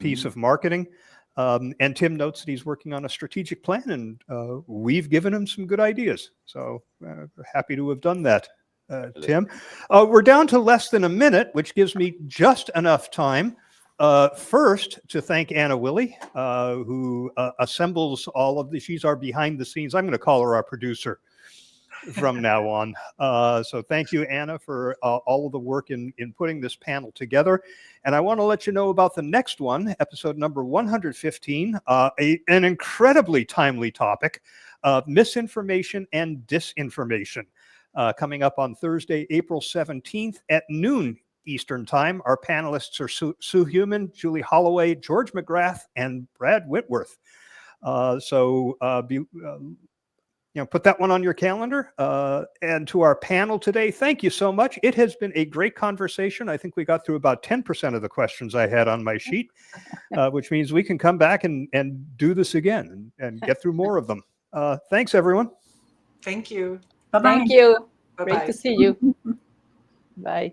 piece of marketing. And Tim notes that he's working on a strategic plan, and we've given him some good ideas. So happy to have done that, Tim. We're down to less than a minute, which gives me just enough time first to thank Anna Willie, who assembles all of the, she's our behind the scenes, I'm going to call her our producer from now on. So thank you, Anna, for all of the work in putting this panel together. And I want to let you know about the next one, episode number 115, an incredibly timely topic, misinformation and disinformation, coming up on Thursday, April 17th at noon Eastern Time. Our panelists are Sue Heumann, Julie Holloway, George McGrath, and Brad Whitworth. Put that one on your calendar. And to our panel today, thank you so much. It has been a great conversation. I think we got through about 10% of the questions I had on my sheet, which means we can come back and do this again and get through more of them. Thanks, everyone. Thank you. Bye-bye. Thank you. Bye-bye. Great to see you. Bye.